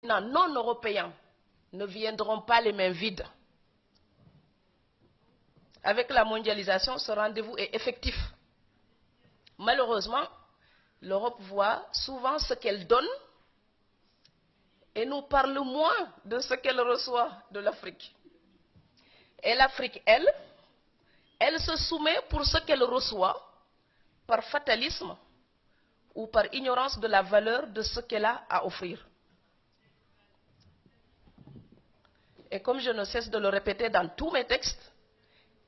non européens ne viendront pas les mains vides. Avec la mondialisation, ce rendez-vous est effectif. Malheureusement, l'Europe voit souvent ce qu'elle donne et nous parle moins de ce qu'elle reçoit de l'Afrique. Et l'Afrique, elle se soumet pour ce qu'elle reçoit par fatalisme ou par ignorance de la valeur de ce qu'elle a à offrir. Et comme je ne cesse de le répéter dans tous mes textes,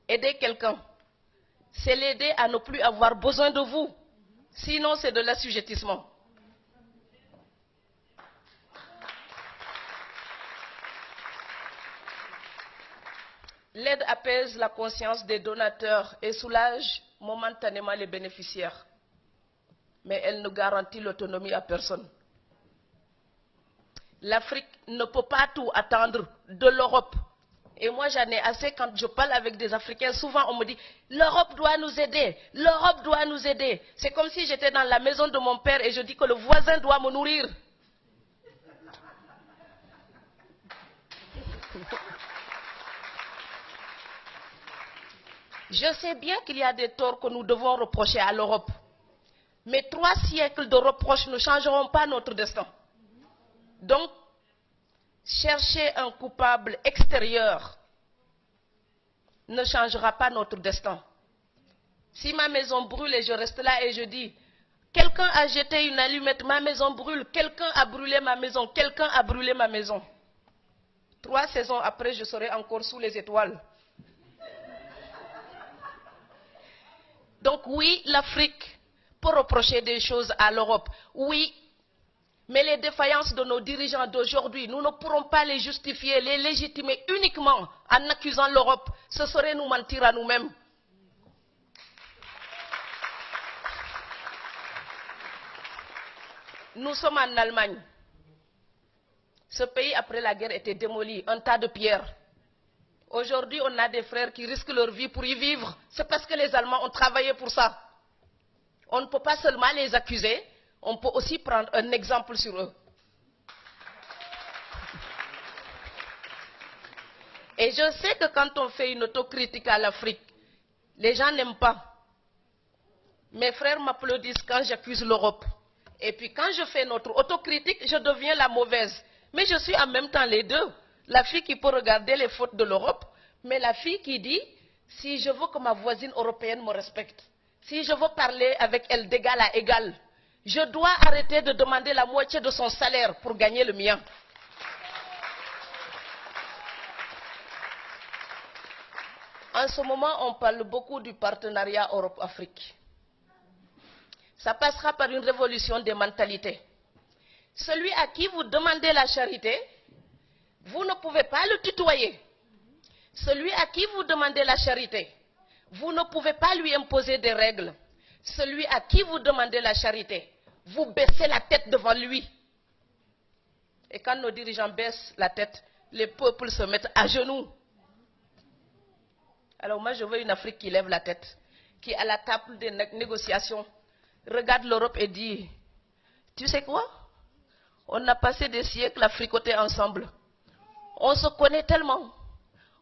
aider quelqu'un, c'est l'aider à ne plus avoir besoin de vous. Sinon, c'est de l'assujettissement. L'aide apaise la conscience des donateurs et soulage momentanément les bénéficiaires. Mais elle ne garantit l'autonomie à personne. L'Afrique ne peut pas tout attendre de l'Europe. Et moi, j'en ai assez quand je parle avec des Africains. Souvent, on me dit, l'Europe doit nous aider, l'Europe doit nous aider. C'est comme si j'étais dans la maison de mon père et je dis que le voisin doit me nourrir. Je sais bien qu'il y a des torts que nous devons reprocher à l'Europe. Mais 3 siècles de reproches ne changeront pas notre destin. Donc, chercher un coupable extérieur ne changera pas notre destin. Si ma maison brûle et je reste là et je dis, quelqu'un a jeté une allumette, ma maison brûle, quelqu'un a brûlé ma maison, quelqu'un a brûlé ma maison. 3 saisons après, je serai encore sous les étoiles. Donc oui, l'Afrique peut reprocher des choses à l'Europe. Oui, mais les défaillances de nos dirigeants d'aujourd'hui, nous ne pourrons pas les justifier, les légitimer uniquement en accusant l'Europe. Ce serait nous mentir à nous-mêmes. Nous sommes en Allemagne. Ce pays, après la guerre, était démoli, un tas de pierres. Aujourd'hui, on a des frères qui risquent leur vie pour y vivre. C'est parce que les Allemands ont travaillé pour ça. On ne peut pas seulement les accuser, on peut aussi prendre un exemple sur eux. Et je sais que quand on fait une autocritique à l'Afrique, les gens n'aiment pas. Mes frères m'applaudissent quand j'accuse l'Europe. Et puis quand je fais notre autocritique, je deviens la mauvaise. Mais je suis en même temps les deux. La fille qui peut regarder les fautes de l'Europe, mais la fille qui dit, si je veux que ma voisine européenne me respecte, si je veux parler avec elle d'égal à égal, je dois arrêter de demander la moitié de son salaire pour gagner le mien. En ce moment, on parle beaucoup du partenariat Europe-Afrique. Ça passera par une révolution des mentalités. Celui à qui vous demandez la charité, vous ne pouvez pas le tutoyer. Celui à qui vous demandez la charité, vous ne pouvez pas lui imposer des règles. Celui à qui vous demandez la charité, vous baissez la tête devant lui. Et quand nos dirigeants baissent la tête, les peuples se mettent à genoux. Alors moi, je veux une Afrique qui lève la tête, qui à la table des négociations regarde l'Europe et dit, tu sais quoi? On a passé des siècles à fricoter ensemble. On se connaît tellement.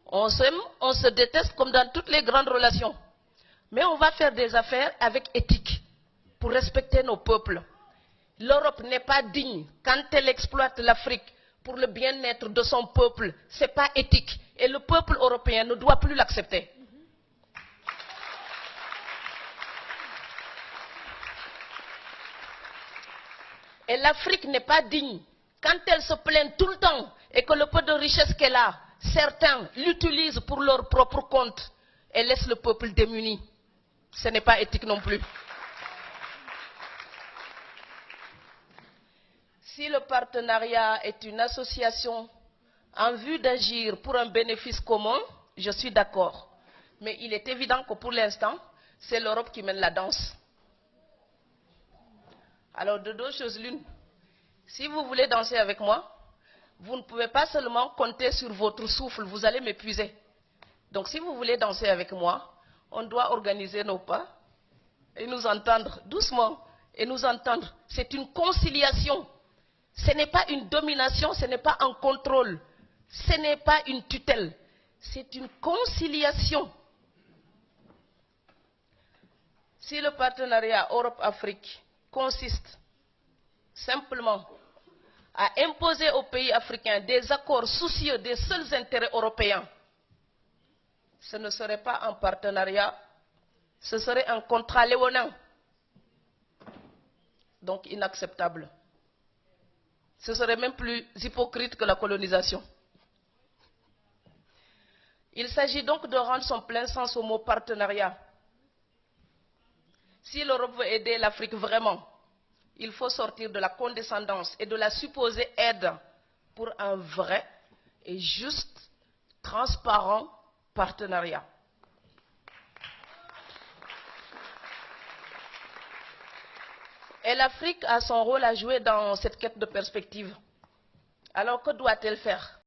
On s'aime, on se déteste comme dans toutes les grandes relations. Mais on va faire des affaires avec éthique pour respecter nos peuples. L'Europe n'est pas digne quand elle exploite l'Afrique pour le bien-être de son peuple. Ce n'est pas éthique. Et le peuple européen ne doit plus l'accepter. Et l'Afrique n'est pas digne quand elle se plaint tout le temps et que le peu de richesse qu'elle a, certains l'utilisent pour leur propre compte et laissent le peuple démuni. Ce n'est pas éthique non plus. Si le partenariat est une association en vue d'agir pour un bénéfice commun, je suis d'accord. Mais il est évident que pour l'instant, c'est l'Europe qui mène la danse. Alors de deux choses l'une. Si vous voulez danser avec moi, vous ne pouvez pas seulement compter sur votre souffle, vous allez m'épuiser. Donc si vous voulez danser avec moi, on doit organiser nos pas et nous entendre doucement et nous entendre. C'est une conciliation. Ce n'est pas une domination, ce n'est pas un contrôle, ce n'est pas une tutelle, c'est une conciliation. Si le partenariat Europe-Afrique consiste simplement à imposer aux pays africains des accords soucieux des seuls intérêts européens, ce ne serait pas un partenariat, ce serait un contrat léonin. Donc inacceptable. Ce serait même plus hypocrite que la colonisation. Il s'agit donc de rendre son plein sens au mot partenariat. Si l'Europe veut aider l'Afrique vraiment, il faut sortir de la condescendance et de la supposée aide pour un vrai et juste, transparent partenariat. Et l'Afrique a son rôle à jouer dans cette quête de perspective. Alors que doit-elle faire?